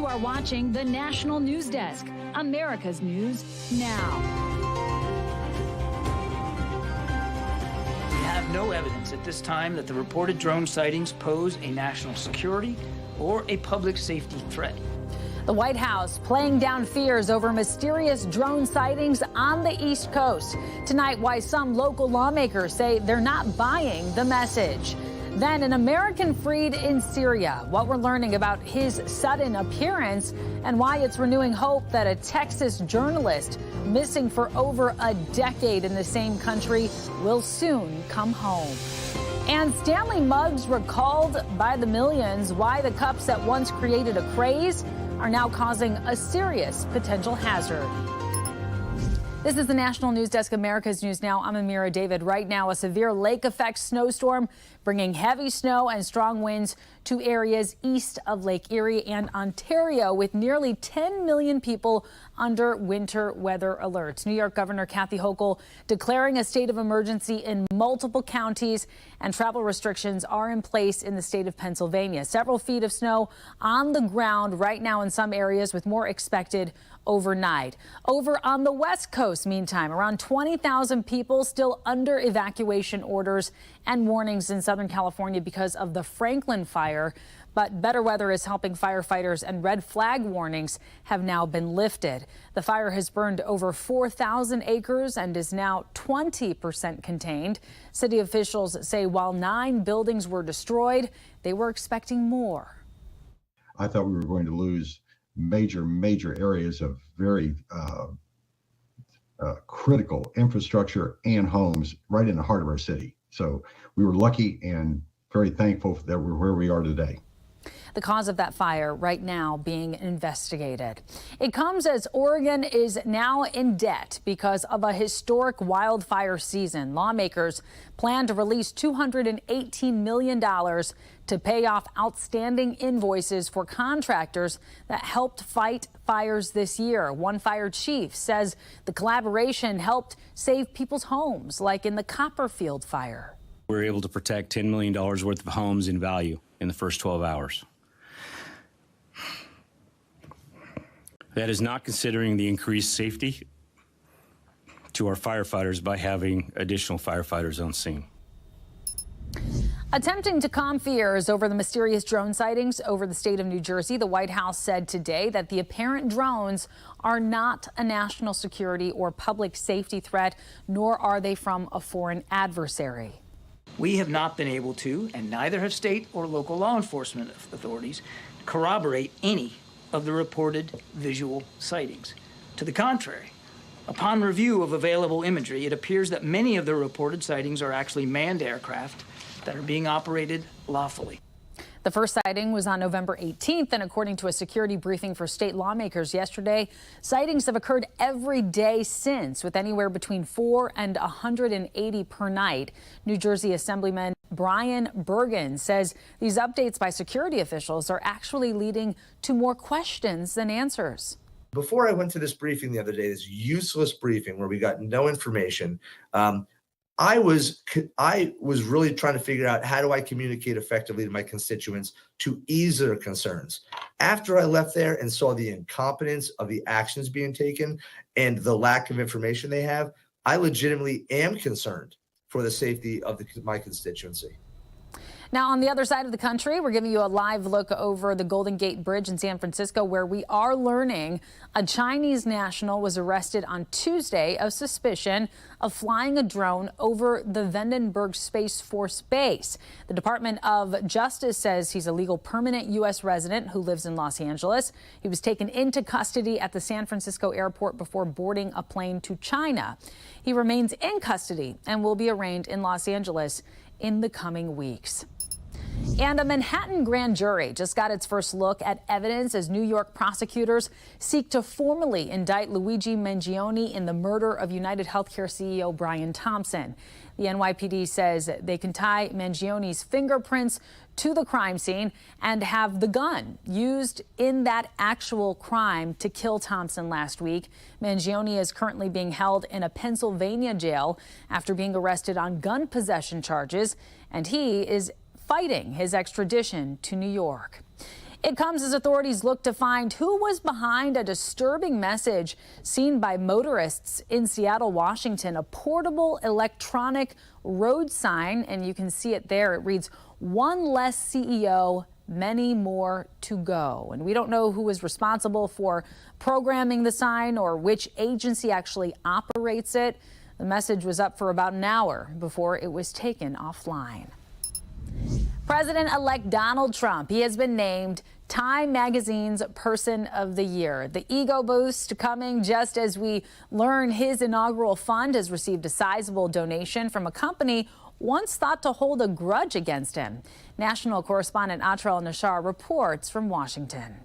You are watching the National News Desk, America's News Now. We have no evidence at this time that the reported drone sightings pose a national security or a public safety threat. The White House playing down fears over mysterious drone sightings on the East Coast. Tonight, why some local lawmakers say they're not buying the message. Then an American freed in Syria. What we're learning about his sudden appearance and why it's renewing hope that a Texas journalist missing for over a decade in the same country will soon come home. And Stanley mugs recalled by the millions. Why the cups that once created a craze are now causing a serious potential hazard. This is the National News Desk, America's News Now. I'm Amira David. Right now, a severe lake effect snowstorm bringing heavy snow and strong winds to areas east of Lake Erie and Ontario, with nearly 10 million people under winter weather alerts. New York Governor Kathy Hochul declaring a state of emergency in multiple counties, and travel restrictions are in place in the state of Pennsylvania. Several feet of snow on the ground right now in some areas, with more expected overnight. Over on the West Coast, meantime, around 20,000 people still under evacuation orders and warnings in Southern California because of the Franklin fire. But better weather is helping firefighters, and red flag warnings have now been lifted. The fire has burned over 4,000 acres and is now 20% contained. City officials say while 9 buildings were destroyed, they were expecting more. I thought we were going to lose major areas of very critical infrastructure and homes right in the heart of our city. So we were lucky and very thankful that we're where we are today. The cause of that fire right now being investigated. It comes as Oregon is now in debt because of a historic wildfire season. Lawmakers plan to release $218 million to pay off outstanding invoices for contractors that helped fight fires this year. One fire chief says the collaboration helped save people's homes, like in the Copperfield fire. We were able to protect $10 million worth of homes in value in the first 12 hours. That is not considering the increased safety to our firefighters by having additional firefighters on scene. Attempting to calm fears over the mysterious drone sightings over the state of New Jersey, the White House said today that the apparent drones are not a national security or public safety threat, nor are they from a foreign adversary. We have not been able to, and neither have state or local law enforcement authorities, corroborate any of the reported visual sightings. To the contrary, upon review of available imagery, it appears that many of the reported sightings are actually manned aircraft that are being operated lawfully. The first sighting was on November 18th, and according to a security briefing for state lawmakers yesterday, sightings have occurred every day since, with anywhere between 4 and 180 per night. New Jersey Assemblyman Brian Bergen says these updates by security officials are actually leading to more questions than answers. Before I went to this briefing the other day, this useless briefing where we got no information, I was really trying to figure out, how do I communicate effectively to my constituents to ease their concerns? After I left there and saw the incompetence of the actions being taken and the lack of information they have, I legitimately am concerned for the safety of my constituency. Now, on the other side of the country, we're giving you a live look over the Golden Gate Bridge in San Francisco, where we are learning a Chinese national was arrested on Tuesday of suspicion of flying a drone over the Vandenberg Space Force Base. The Department of Justice says he's a legal permanent U.S. resident who lives in Los Angeles. He was taken into custody at the San Francisco airport before boarding a plane to China. He remains in custody and will be arraigned in Los Angeles in the coming weeks. And a Manhattan grand jury just got its first look at evidence as New York prosecutors seek to formally indict Luigi Mangione in the murder of United Healthcare CEO Brian Thompson. The NYPD says they can tie Mangione's fingerprints to the crime scene and have the gun used in that actual crime to kill Thompson last week. Mangione is currently being held in a Pennsylvania jail after being arrested on gun possession charges, and he is fighting his extradition to New York. It comes as authorities look to find who was behind a disturbing message seen by motorists in Seattle, Washington, a portable electronic road sign, and you can see it there. It reads, "One less CEO, many more to go." And we don't know who was responsible for programming the sign or which agency actually operates it. The message was up for about an hour before it was taken offline. President-elect Donald Trump, he has been named Time Magazine's Person of the Year. The ego boost coming just as we learn his inaugural fund has received a sizable donation from a company once thought to hold a grudge against him. National correspondent Atrel Nashar reports from Washington.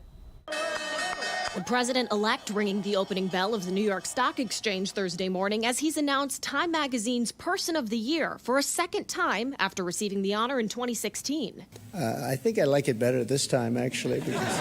The president-elect ringing the opening bell of the New York Stock Exchange Thursday morning as he's announced Time Magazine's Person of the Year for a second time after receiving the honor in 2016. I think I like it better this time, actually. Because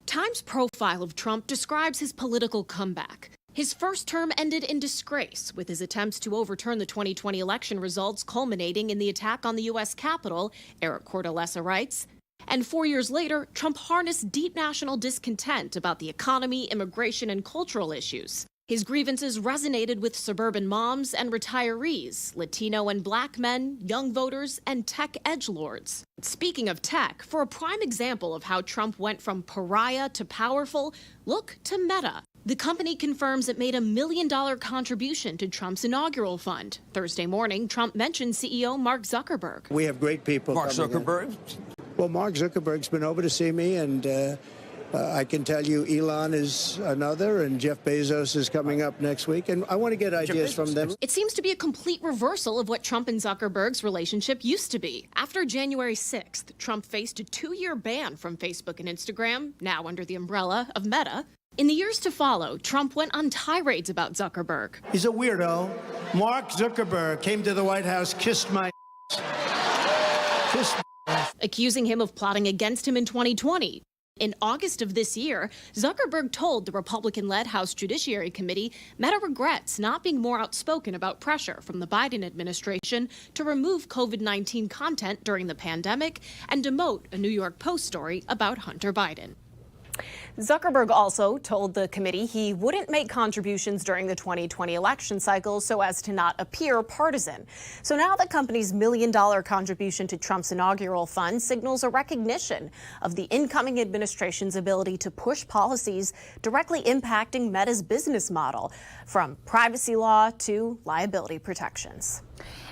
Time's profile of Trump describes his political comeback. His first term ended in disgrace, with his attempts to overturn the 2020 election results culminating in the attack on the U.S. Capitol, Eric Cortellessa writes. And 4 years later, Trump harnessed deep national discontent about the economy, immigration, and cultural issues. His grievances resonated with suburban moms and retirees, Latino and Black men, young voters, and tech edgelords. Speaking of tech, for a prime example of how Trump went from pariah to powerful, look to Meta. The company confirms it made $1 million contribution to Trump's inaugural fund. Thursday morning, Trump mentioned CEO Mark Zuckerberg. we have great people. Mark coming in. Zuckerberg? Well, Mark Zuckerberg's been over to see me, and I can tell you Elon is another, and Jeff Bezos is coming up next week, and I want to get ideas from them. It seems to be a complete reversal of what Trump and Zuckerberg's relationship used to be. After January 6th, Trump faced a 2-year ban from Facebook and Instagram, now under the umbrella of Meta. In the years to follow, Trump went on tirades about Zuckerberg. He's a weirdo. Mark Zuckerberg came to the White House, kissed my kissed Accusing him of plotting against him in 2020. In August of this year, Zuckerberg told the Republican-led House Judiciary Committee Meta regrets not being more outspoken about pressure from the Biden administration to remove COVID-19 content during the pandemic and demote a New York Post story about Hunter Biden. Zuckerberg also told the committee he wouldn't make contributions during the 2020 election cycle so as to not appear partisan. So now the company's $1 million contribution to Trump's inaugural fund signals a recognition of the incoming administration's ability to push policies directly impacting Meta's business model, from privacy law to liability protections.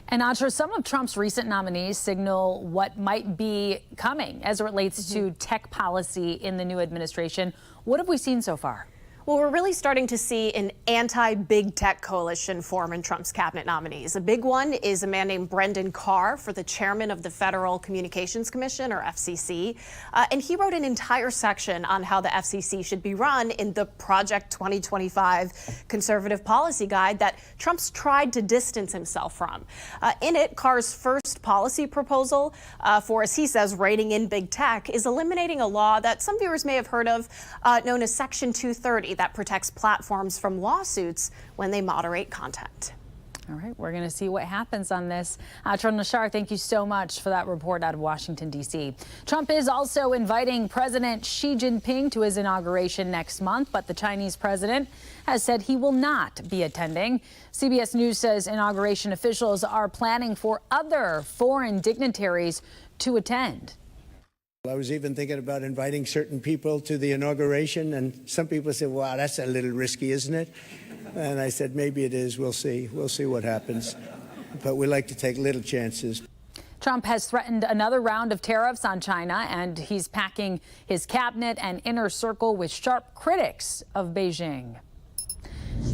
And Audra, some of Trump's recent nominees signal what might be coming as it relates to tech policy in the new administration. What have we seen so far? Well, we're really starting to see an anti-big tech coalition form in Trump's cabinet nominees. A big one is a man named Brendan Carr for the chairman of the Federal Communications Commission, or FCC. And he wrote an entire section on how the FCC should be run in the Project 2025 conservative policy guide that Trump's tried to distance himself from. In it, Carr's first policy proposal for, as he says, reining in big tech is eliminating a law that some viewers may have heard of known as Section 230. That protects platforms from lawsuits when they moderate content. All right, we're going to see what happens on this. Atrel Nashar, thank you so much for that report out of Washington, D.C. Trump is also inviting President Xi Jinping to his inauguration next month, but the Chinese president has said he will not be attending. CBS News says inauguration officials are planning for other foreign dignitaries to attend. I was even thinking about inviting certain people to the inauguration, and some people said, wow, that's a little risky, isn't it? And I said, maybe it is. We'll see. We'll see what happens. But we like to take little chances. Trump has threatened another round of tariffs on China, and he's packing his cabinet and inner circle with sharp critics of Beijing.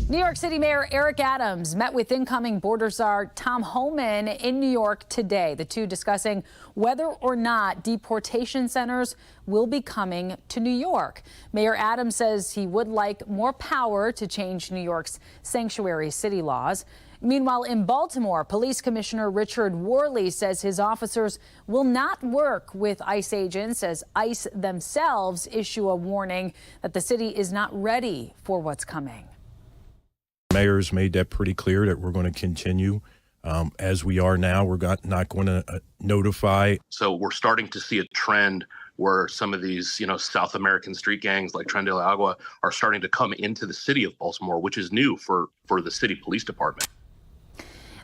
New York City Mayor Eric Adams met with incoming border czar Tom Homan in New York today, the two discussing whether or not deportation centers will be coming to New York. Mayor Adams says he would like more power to change New York's sanctuary city laws. Meanwhile, in Baltimore, Police Commissioner Richard Worley says his officers will not work with ICE agents as ICE themselves issue a warning that the city is not ready for what's coming. Mayor's made that pretty clear that we're going to continue as we are now. We're not going to notify. So we're starting to see a trend where some of these, South American street gangs like Tren de la Agua are starting to come into the city of Baltimore, which is new for the city police department.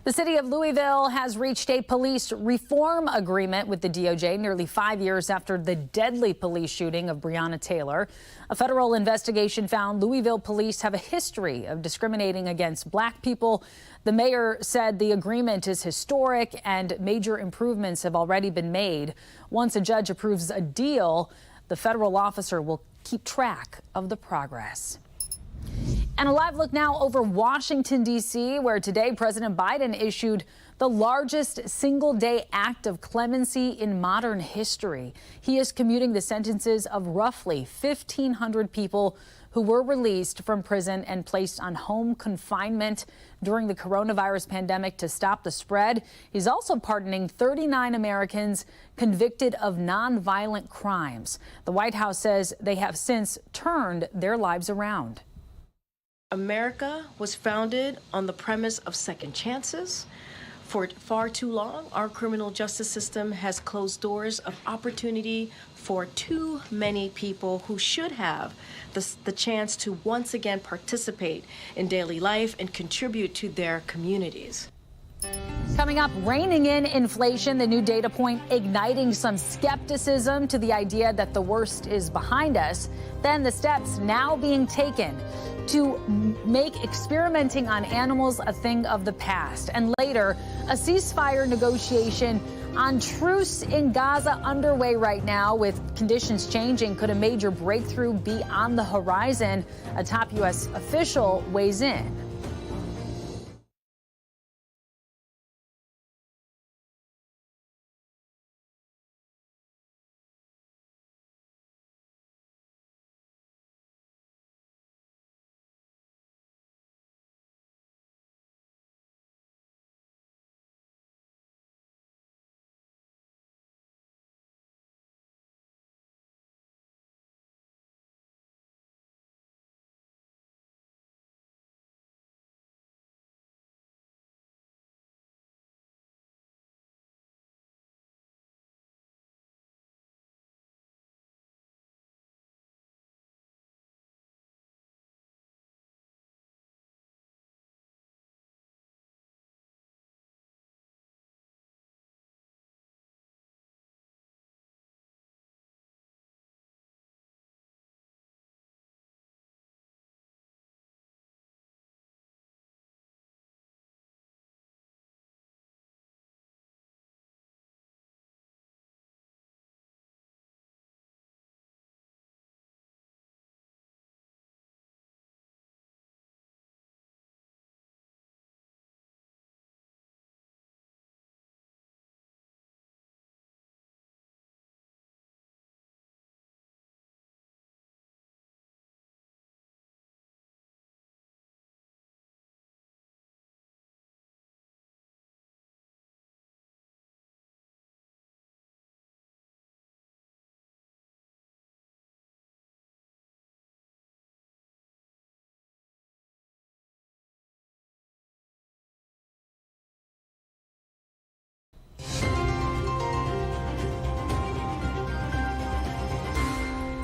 The city of Louisville has reached a police reform agreement with the DOJ nearly 5 years after the deadly police shooting of Breonna Taylor. A federal investigation found Louisville police have a history of discriminating against black people. The mayor said the agreement is historic and major improvements have already been made. Once a judge approves a deal, the federal officer will keep track of the progress. And a live look now over Washington, D.C., where today President Biden issued the largest single-day act of clemency in modern history. He is commuting the sentences of roughly 1,500 people who were released from prison and placed on home confinement during the coronavirus pandemic to stop the spread. He's also pardoning 39 Americans convicted of nonviolent crimes. The White House says they have since turned their lives around. America was founded on the premise of second chances. For far too long, our criminal justice system has closed doors of opportunity for too many people who should have the chance to once again participate in daily life and contribute to their communities. Coming up, reining in inflation, the new data point igniting some skepticism to the idea that the worst is behind us. Then the steps now being taken to make experimenting on animals a thing of the past. And later, a ceasefire negotiation on truce in Gaza underway right now. With conditions changing, could a major breakthrough be on the horizon? A top U.S. official weighs in.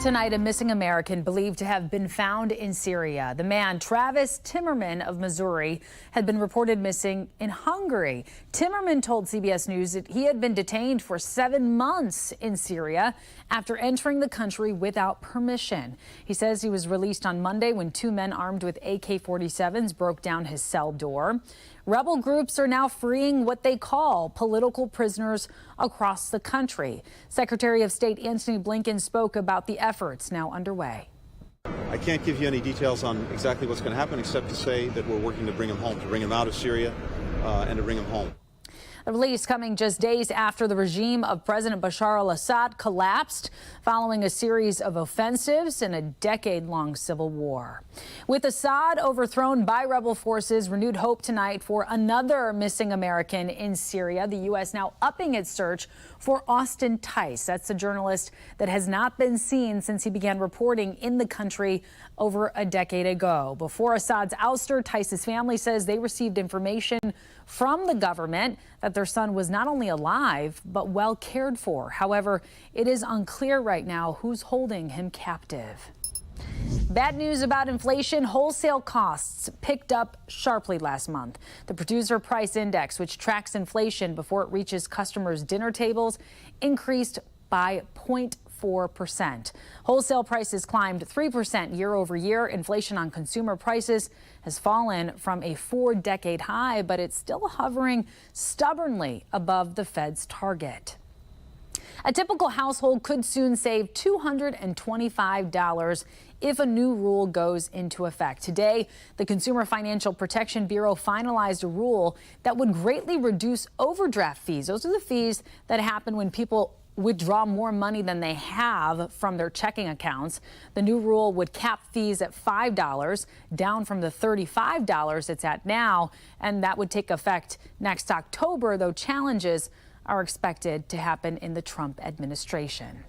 Tonight, a missing American believed to have been found in Syria. The man, Travis Timmerman of Missouri, had been reported missing in Hungary. Timmerman told CBS News that he had been detained for 7 months in Syria after entering the country without permission. He says he was released on Monday when 2 men armed with AK-47s broke down his cell door. Rebel groups are now freeing what they call political prisoners across the country. Secretary of State Antony Blinken spoke about the efforts now underway. I can't give you any details on exactly what's going to happen, except to say that we're working to bring him home, to bring him out of Syria and to bring him home. The release coming just days after the regime of President Bashar al-Assad collapsed following a series of offensives in a decade-long civil war. With Assad overthrown by rebel forces, renewed hope tonight for another missing American in Syria. The U.S. now upping its search for Austin Tice. That's a journalist that has not been seen since he began reporting in the country over a decade ago. Before Assad's ouster, Tice's family says they received information from the government that their son was not only alive, but well cared for. However, it is unclear right now who's holding him captive. Bad news about inflation. Wholesale costs picked up sharply last month. The Producer Price Index, which tracks inflation before it reaches customers' dinner tables, increased by 0.4%. Wholesale prices climbed 3% year over year. Inflation on consumer prices has fallen from a 4-decade high, but it's still hovering stubbornly above the Fed's target. A typical household could soon save $225 if a new rule goes into effect. Today, the Consumer Financial Protection Bureau finalized a rule that would greatly reduce overdraft fees. Those are the fees that happen when people withdraw more money than they have from their checking accounts. The new rule would cap fees at $5, down from the $35 it's at now, and that would take effect next October, though challenges are expected to happen in the Trump administration.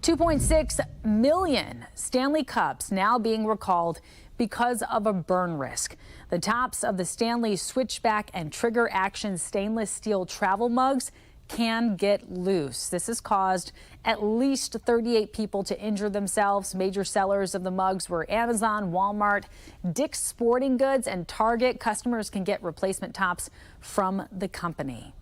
2.6 million Stanley Cups now being recalled because of a burn risk. The tops of the Stanley Switchback and Trigger Action stainless steel travel mugs can get loose. This has caused at least 38 people to injure themselves. Major sellers of the mugs were Amazon, Walmart, Dick's Sporting Goods, and Target. Customers can get replacement tops from the company.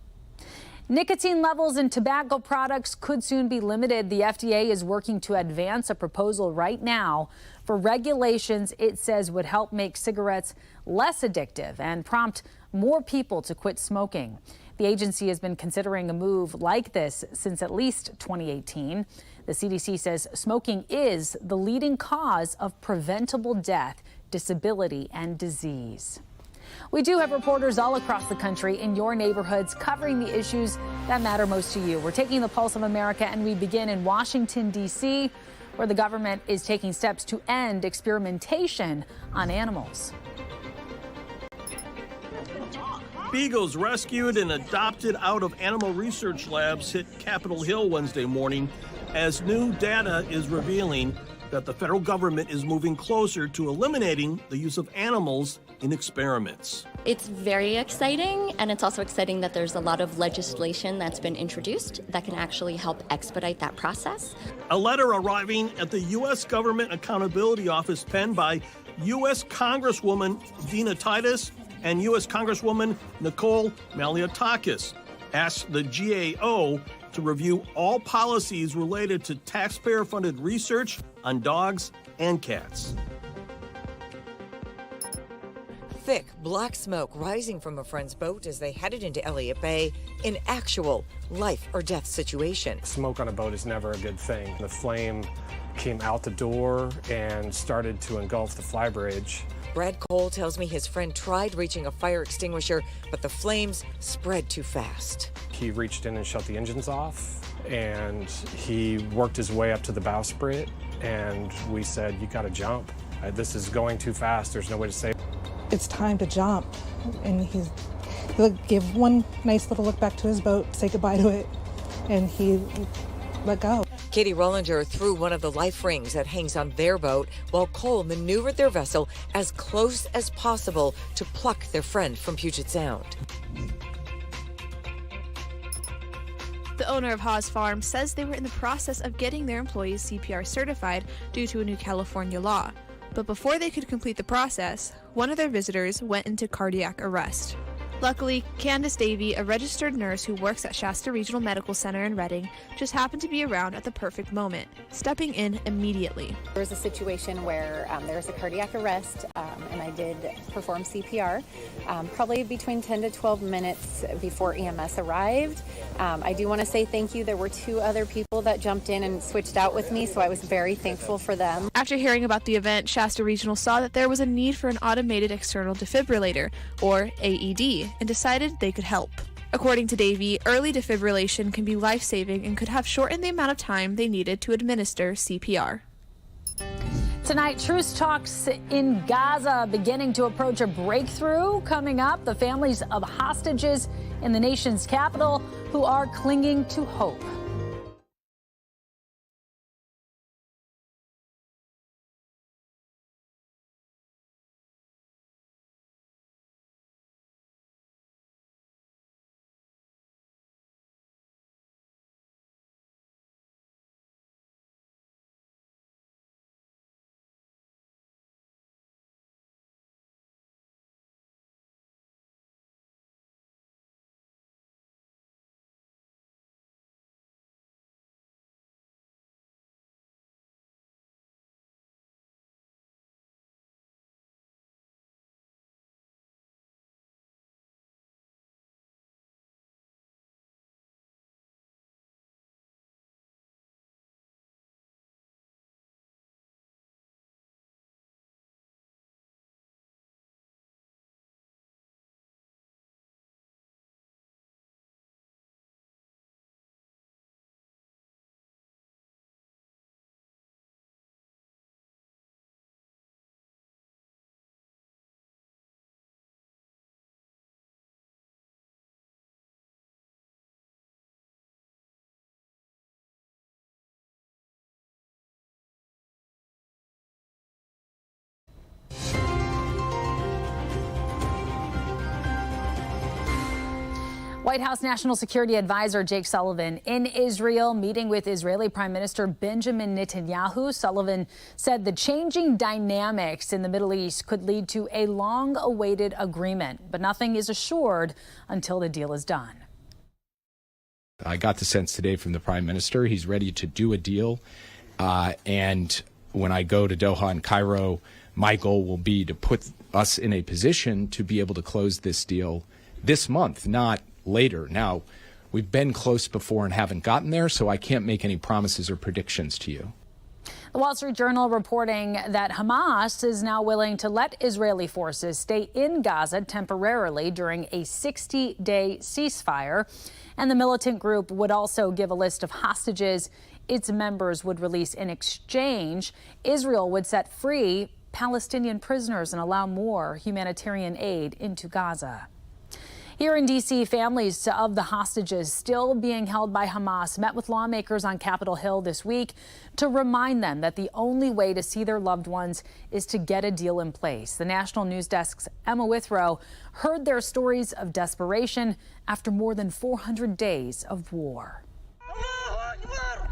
Nicotine levels in tobacco products could soon be limited. The FDA is working to advance a proposal right now for regulations it says would help make cigarettes less addictive and prompt more people to quit smoking. The agency has been considering a move like this since at least 2018. The CDC says smoking is the leading cause of preventable death, disability, and disease. We do have reporters all across the country in your neighborhoods covering the issues that matter most to you. We're taking the pulse of America, and we begin in Washington, D.C., where the government is taking steps to end experimentation on animals. Beagles rescued and adopted out of animal research labs hit Capitol Hill Wednesday morning as new data is revealing that the federal government is moving closer to eliminating the use of animals in experiments. It's very exciting, and it's also exciting that there's a lot of legislation that's been introduced that can actually help expedite that process. A letter arriving at the U.S. Government Accountability Office penned by U.S. Congresswoman Dina Titus and U.S. Congresswoman Nicole Maliotakis asks the GAO to review all policies related to taxpayer-funded research on dogs and cats. Thick black smoke rising from a friend's boat as they headed into Elliott Bay, an actual life or death situation. Smoke on a boat is never a good thing. The flame came out the door and started to engulf the flybridge. Brad Cole tells me his friend tried reaching a fire extinguisher, but the flames spread too fast. He reached in and shut the engines off, and he worked his way up to the bowsprit, and we said, you gotta jump. This is going too fast, there's no way to save. It's time to jump, and he'll give one nice little look back to his boat, say goodbye to it, and he let go. Katie Rollinger threw one of the life rings that hangs on their boat while Cole maneuvered their vessel as close as possible to pluck their friend from Puget Sound. The owner of Haas Farm says they were in the process of getting their employees CPR certified due to a new California law. But before they could complete the process, one of their visitors went into cardiac arrest. Luckily, Candace Davey, a registered nurse who works at Shasta Regional Medical Center in Redding, just happened to be around at the perfect moment, stepping in immediately. There was a situation where there was a cardiac arrest, and I did perform CPR, probably between 10 to 12 minutes before EMS arrived. I do want to say thank you. There were 2 other people that jumped in and switched out with me, so I was very thankful for them. After hearing about the event, Shasta Regional saw that there was a need for an automated external defibrillator, or AED, and decided they could help. According to Davey, early defibrillation can be life-saving and could have shortened the amount of time they needed to administer CPR. Tonight, truce talks in Gaza beginning to approach a breakthrough. Coming up, the families of hostages in the nation's capital who are clinging to hope. White House National Security Advisor Jake Sullivan in Israel meeting with Israeli Prime Minister Benjamin Netanyahu. Sullivan said the changing dynamics in the Middle East could lead to a long-awaited agreement, but nothing is assured until the deal is done. I got the sense today from the Prime Minister he's ready to do a deal. And when I go to Doha and Cairo, my goal will be to put us in a position to be able to close this deal this month, not later. Now, we've been close before and haven't gotten there, so I can't make any promises or predictions to you. The Wall Street Journal reporting that Hamas is now willing to let Israeli forces stay in Gaza temporarily during a 60-day ceasefire. And the militant group would also give a list of hostages its members would release in exchange. Israel would set free Palestinian prisoners and allow more humanitarian aid into Gaza. Here in D.C., families of the hostages still being held by Hamas met with lawmakers on Capitol Hill this week to remind them that the only way to see their loved ones is to get a deal in place. The National News Desk's Emma Withrow heard their stories of desperation after more than 400 days of war.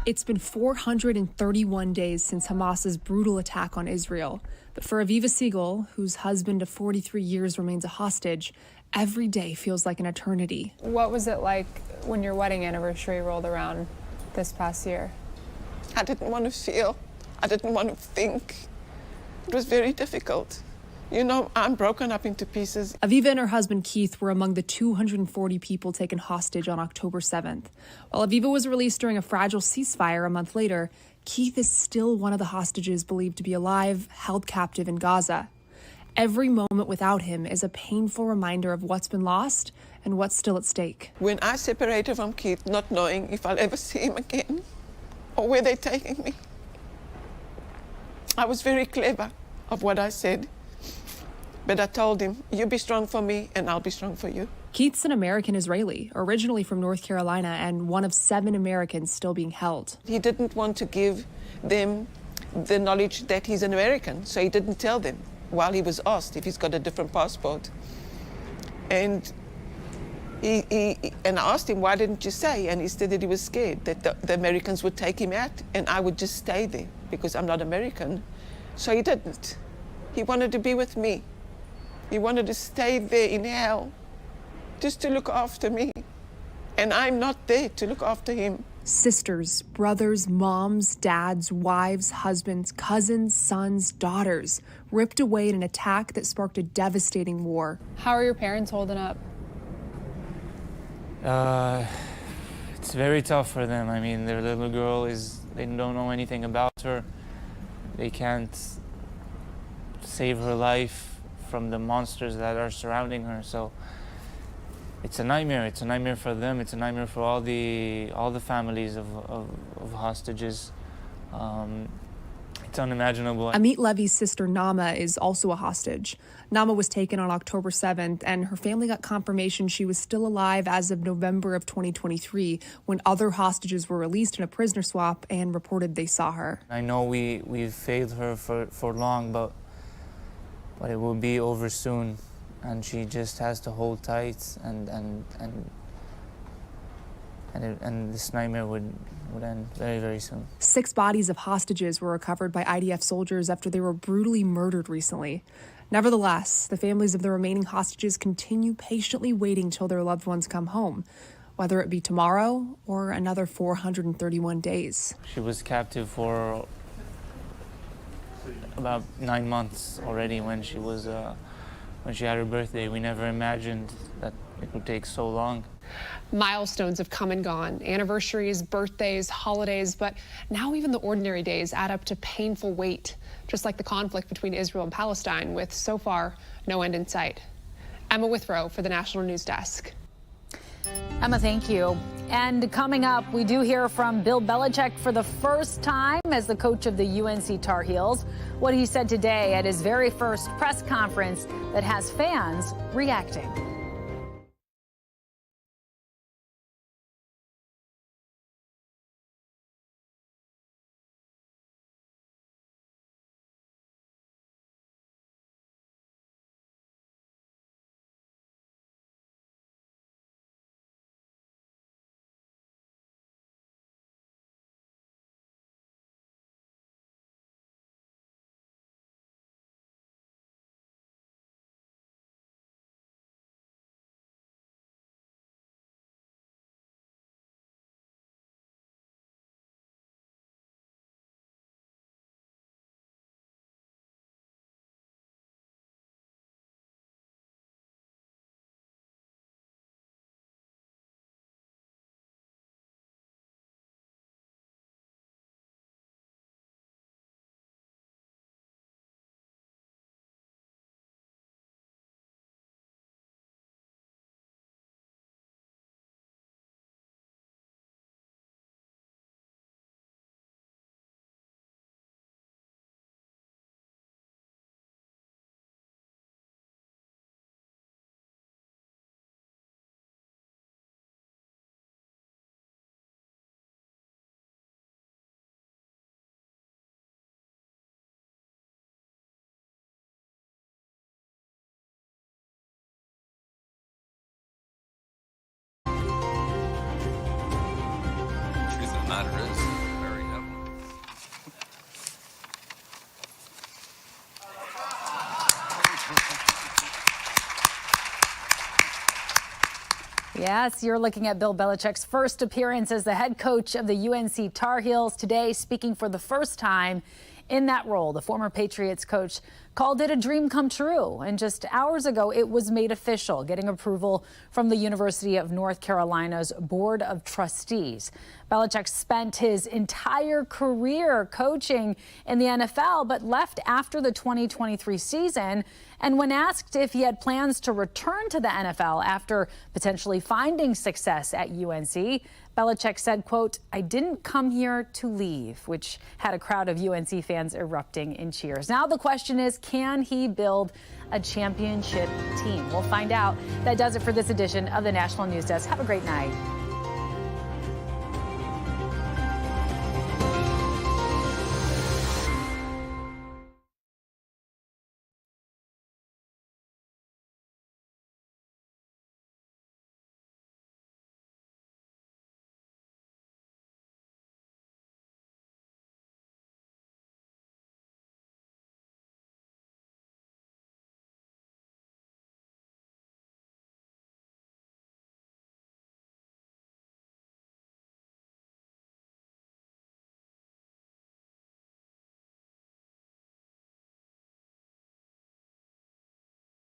It's been 431 days since Hamas's brutal attack on Israel. But for Aviva Siegel, whose husband of 43 years remains a hostage, every day feels like an eternity. What was it like when your wedding anniversary rolled around this past year? I didn't want to feel. I didn't want to think. It was very difficult. You know, I'm broken up into pieces. Aviva and her husband Keith were among the 240 people taken hostage on October 7th. While Aviva was released during a fragile ceasefire a month later, Keith is still one of the hostages believed to be alive, held captive in Gaza. Every moment without him is a painful reminder of what's been lost and what's still at stake. When I separated from Keith, not knowing if I'll ever see him again or where they're taking me, I was very clever of what I said. But I told him, you be strong for me and I'll be strong for you. Keith's an American Israeli, originally from North Carolina, and one of 7 Americans still being held. He didn't want to give them the knowledge that he's an American, so he didn't tell them while he was asked if he's got a different passport. And I asked him, why didn't you say? And he said that he was scared that the Americans would take him out and I would just stay there because I'm not American. So he didn't. He wanted to be with me. He wanted to stay there in hell just to look after me. And I'm not there to look after him. Sisters, brothers, moms, dads, wives, husbands, cousins, sons, daughters, ripped away in an attack that sparked a devastating war. How are your parents holding up? It's very tough for them. I mean, their little girl they don't know anything about her. They can't save her life from the monsters that are surrounding her. So it's a nightmare. It's a nightmare for them. It's a nightmare for all the families of hostages. It's unimaginable. Amit Levy's sister Nama is also a hostage. Nama was taken on October 7th, and her family got confirmation she was still alive as of November of 2023, when other hostages were released in a prisoner swap and reported they saw her. I know we've failed her for long, but it will be over soon, and she just has to hold tight, and this nightmare would end very, very soon. 6 bodies of hostages were recovered by IDF soldiers after they were brutally murdered recently. Nevertheless, the families of the remaining hostages continue patiently waiting till their loved ones come home, whether it be tomorrow or another 431 days. She was captive for about 9 months already when she had her birthday. We never imagined that it would take so long. Milestones have come and gone, anniversaries, birthdays, holidays, but now even the ordinary days add up to painful weight, just like the conflict between Israel and Palestine, with so far no end in sight. Emma Withrow for the National News Desk. Emma, thank you. And coming up, we do hear from Bill Belichick for the first time as the coach of the UNC Tar Heels. What he said today at his very first press conference that has fans reacting. Yes, you're looking at Bill Belichick's first appearance as the head coach of the UNC Tar Heels. Today, speaking for the first time in that role, the former Patriots coach called it a dream come true. And just hours ago, it was made official, getting approval from the University of North Carolina's Board of Trustees. Belichick spent his entire career coaching in the NFL, but left after the 2023 season. And when asked if he had plans to return to the NFL after potentially finding success at UNC, Belichick said, quote, "I didn't come here to leave," which had a crowd of UNC fans erupting in cheers. Now the question is, can he build a championship team? We'll find out. That does it for this edition of the National News Desk. Have a great night.